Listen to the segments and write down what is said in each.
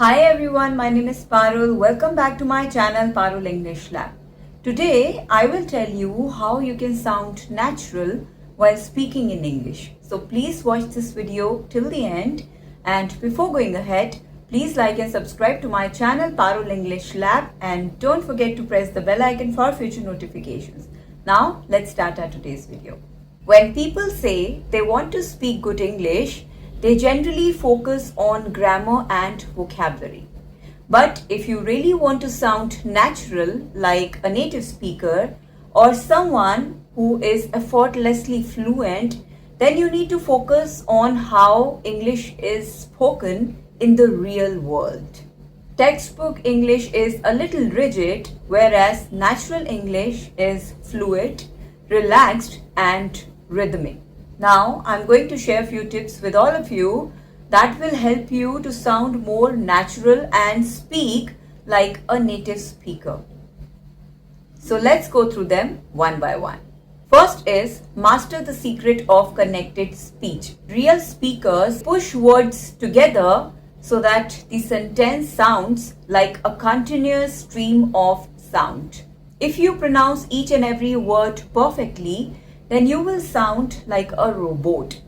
Hi everyone, my name is Parul. Welcome back to my channel Parul English Lab. Today I will tell you how you can sound natural while speaking in English. So please watch this video till the end, and before going ahead, please like and subscribe to my channel Parul English Lab, and don't forget to press the bell icon for future notifications. Now let's start our today's video. When people say they want to speak good English, they generally focus on grammar and vocabulary. But if you really want to sound natural like a native speaker or someone who is effortlessly fluent, then you need to focus on how English is spoken in the real world. Textbook English is a little rigid, whereas natural English is fluid, relaxed, and rhythmic. Now, I'm going to share a few tips with all of you that will help you to sound more natural and speak like a native speaker. So let's go through them one by one. First is master the secret of connected speech. Real speakers push words together so that the sentence sounds like a continuous stream of sound. If you pronounce each and every word perfectly, then you will sound like a robot.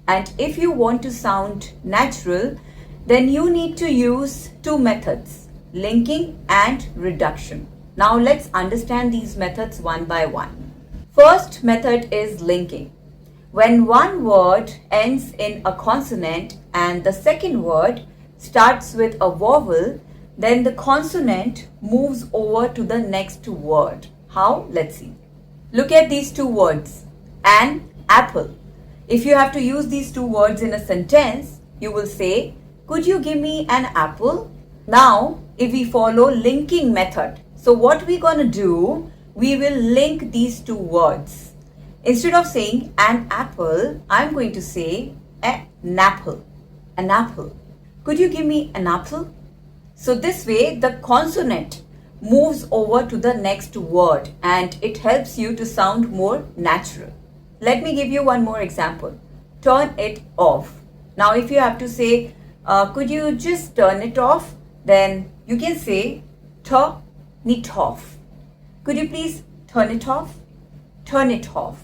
And if you want to sound natural, then you need to use two methods, linking and reduction. Now let's understand these methods one by one. First method is linking. When one word ends in a consonant and the second word starts with a vowel, then the consonant moves over to the next word. How? Let's see. Look at these two words, an apple. If you have to use these two words in a sentence, you will say, could you give me an apple? Now, if we follow linking method, so what we're going to do, we will link these two words. Instead of saying an apple, I'm going to say an apple. An apple. Could you give me an apple? So this way, the consonant moves over to the next word and it helps you to sound more natural. Let me give you one more example. Turn it off. Now if you have to say, could you just turn it off? Then you can say, turn it off. Could you please turn it off? Turn it off.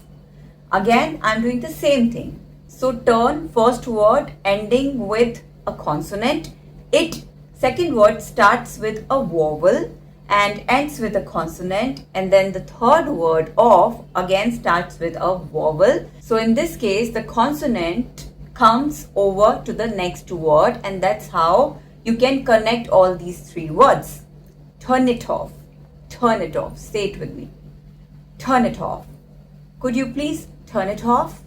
Again, I'm doing the same thing. So turn, first word ending with a consonant. It, second word starts with a vowel and ends with a consonant, and then the third word off again starts with a vowel. So in this case, the consonant comes over to the next word, and that's how you can connect all these three words. Turn it off. Turn it off. Say it with me. Turn it off. Could you please turn it off?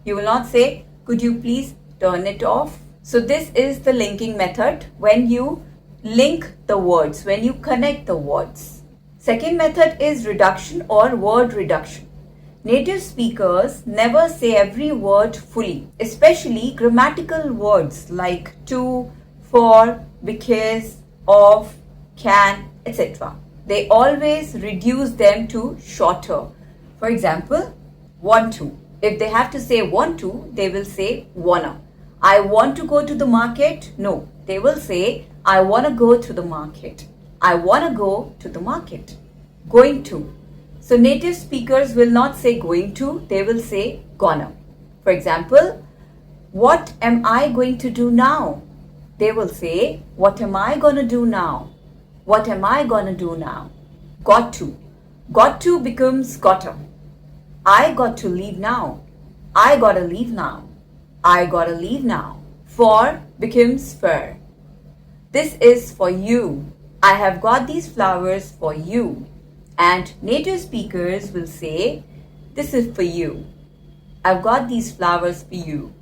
You will not say, could you please turn it off? So this is the linking method, when you link the words, when you connect the words. Second method is reduction or word reduction. Native speakers never say every word fully, especially grammatical words like to, for, because, of, can, etc. They always reduce them to shorter. For example, want to. If they have to say want to, they will say wanna. I want to go to the market. No, they will say I want to go to the market. I want to go to the market. Going to. So native speakers will not say going to, they will say gonna. For example, what am I going to do now? They will say, what am I going to do now? What am I going to do now? Got to. Got to becomes gotta. I got to leave now. I gotta leave now. I gotta leave now. For becomes for. This is for you. I have got these flowers for you. And native speakers will say, this is for you. I've got these flowers for you.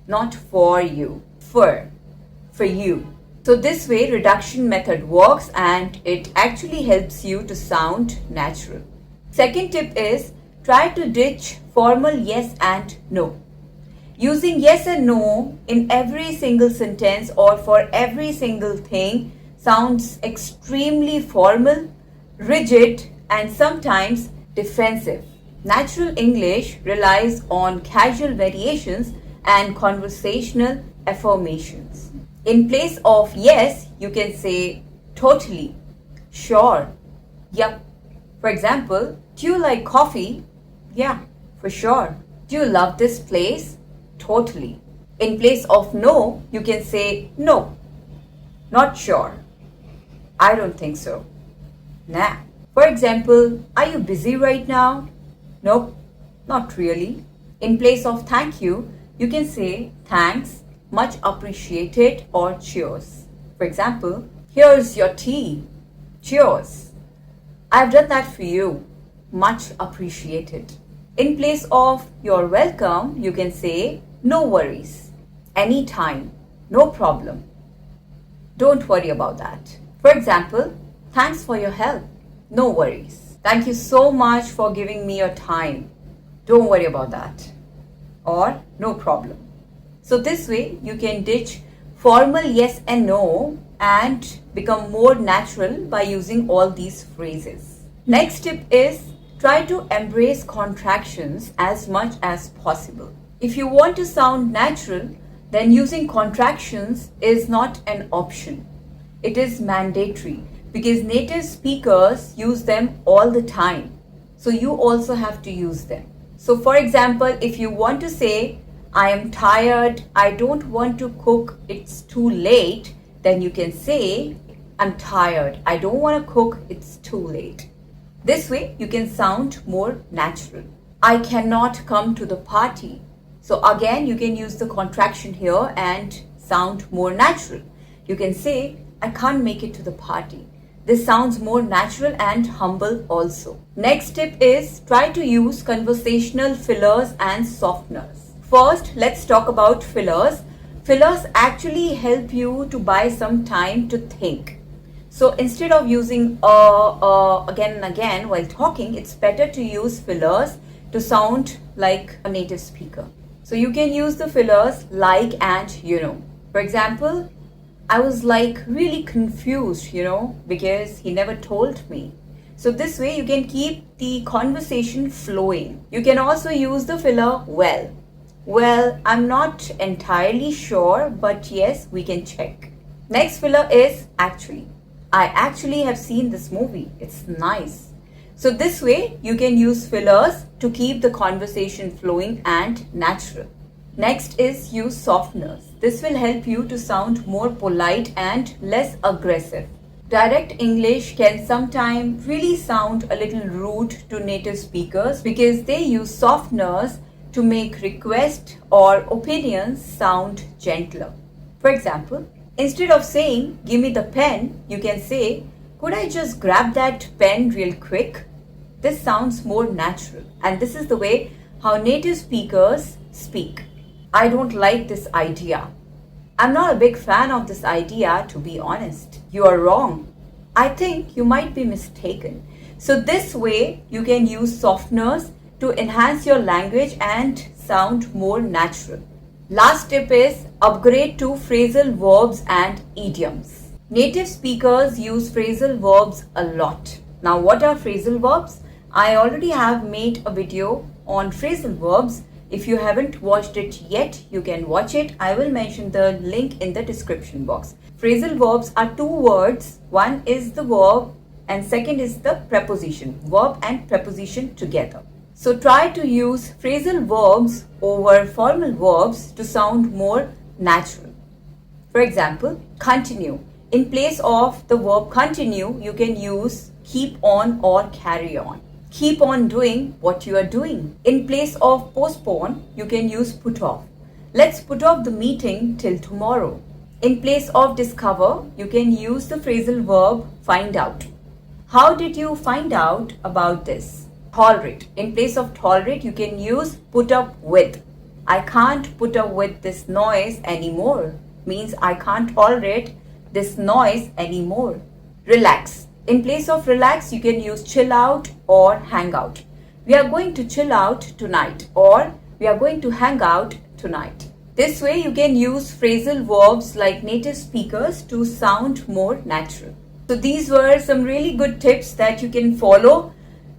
Not for you. For you. So this way reduction method works and it actually helps you to sound natural. Second tip is try to ditch formal yes and no. Using yes and no in every single sentence or for every single thing sounds extremely formal, rigid, and sometimes defensive. Natural English relies on casual variations and conversational affirmations. In place of yes, you can say totally, sure, yep. For example, do you like coffee? Yeah, for sure. Do you love this place? Totally. In place of no, you can say no, not sure. I don't think so. Nah. For example, are you busy right now? Nope, not really. In place of thank you can say thanks, much appreciated, or cheers. For example, here's your tea. Cheers. I've done that for you. Much appreciated. In place of you're welcome, you can say no worries. Anytime. No problem. Don't worry about that. For example, thanks for your help. No worries. Thank you so much for giving me your time. Don't worry about that. Or no problem. So this way you can ditch formal yes and no and become more natural by using all these phrases. Next tip is try to embrace contractions as much as possible. If you want to sound natural, then using contractions is not an option. It is mandatory because native speakers use them all the time. So you also have to use them. So for example, if you want to say, I am tired, I don't want to cook, it's too late, then you can say, I'm tired, I don't want to cook, it's too late. This way you can sound more natural. I cannot come to the party. So again, you can use the contraction here and sound more natural. You can say, I can't make it to the party. This sounds more natural and humble also. Next tip is try to use conversational fillers and softeners. First, let's talk about fillers. Fillers actually help you to buy some time to think. So instead of using again and again while talking, it's better to use fillers to sound like a native speaker. So you can use the fillers like and you know. For example, I was like really confused, because he never told me. So this way you can keep the conversation flowing. You can also use the filler well. Well, I'm not entirely sure, but yes, we can check. Next filler is actually. I actually have seen this movie. It's nice. So this way you can use fillers to keep the conversation flowing and natural. Next is use softeners. This will help you to sound more polite and less aggressive. Direct English can sometimes really sound a little rude to native speakers because they use softeners to make requests or opinions sound gentler. For example, instead of saying, give me the pen, you can say, could I just grab that pen real quick? This sounds more natural, and this is the way how native speakers speak. I don't like this idea. I'm not a big fan of this idea, to be honest. You are wrong. I think you might be mistaken. So this way you can use softeners to enhance your language and sound more natural. Last tip is upgrade to phrasal verbs and idioms. Native speakers use phrasal verbs a lot. Now what are phrasal verbs? I already have made a video on phrasal verbs. If you haven't watched it yet, you can watch it. I will mention the link in the description box. Phrasal verbs are two words. One is the verb and second is the preposition. Verb and preposition together. So try to use phrasal verbs over formal verbs to sound more natural. For example, continue. In place of the verb continue, you can use keep on or carry on. Keep on doing what you are doing. In place of postpone, you can use put off. Let's put off the meeting till tomorrow. In place of discover, you can use the phrasal verb find out. How did you find out about this? Tolerate. In place of tolerate, you can use put up with. I can't put up with this noise anymore. Means I can't tolerate this noise anymore. Relax. In place of relax, you can use chill out or hang out. We are going to chill out tonight, or we are going to hang out tonight. This way you can use phrasal verbs like native speakers to sound more natural. So these were some really good tips that you can follow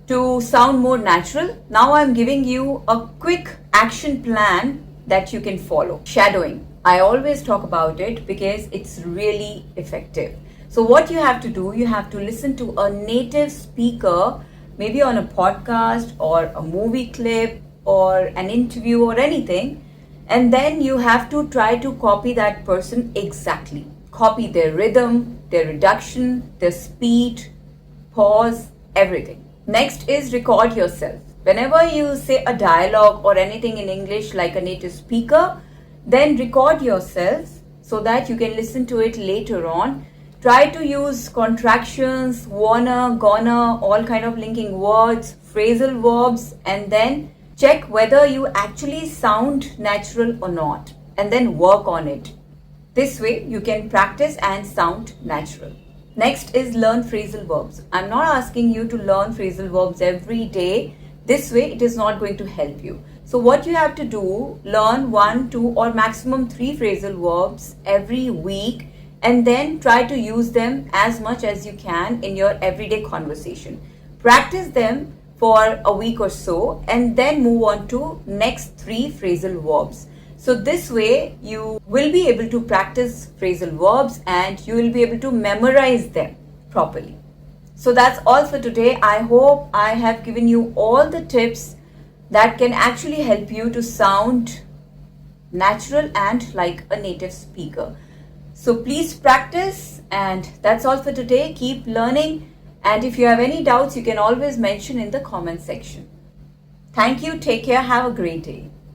to sound more natural. Now I'm giving you a quick action plan that you can follow. Shadowing. I always talk about it because it's really effective. So, what you have to do, you have to listen to a native speaker, maybe on a podcast or a movie clip or an interview or anything, and then you have to try to copy that person exactly. Copy their rhythm, their reduction, their speed, pause, everything. Next is record yourself. Whenever you say a dialogue or anything in English like a native speaker, then record yourself so that you can listen to it later on. Try to use contractions, wanna, gonna, all kind of linking words, phrasal verbs, and then check whether you actually sound natural or not, and then work on it. This way you can practice and sound natural. Next is learn phrasal verbs. I'm not asking you to learn phrasal verbs every day. This way it is not going to help you. So what you have to do, learn 1, 2 or maximum 3 phrasal verbs every week, and then try to use them as much as you can in your everyday conversation. Practice them for a week or so and then move on to next 3 phrasal verbs. So this way you will be able to practice phrasal verbs and you will be able to memorize them properly. So that's all for today. I hope I have given you all the tips that can actually help you to sound natural and like a native speaker. So please practice, and that's all for today. Keep learning, and if you have any doubts, you can always mention in the comment section. Thank you. Take care. Have a great day.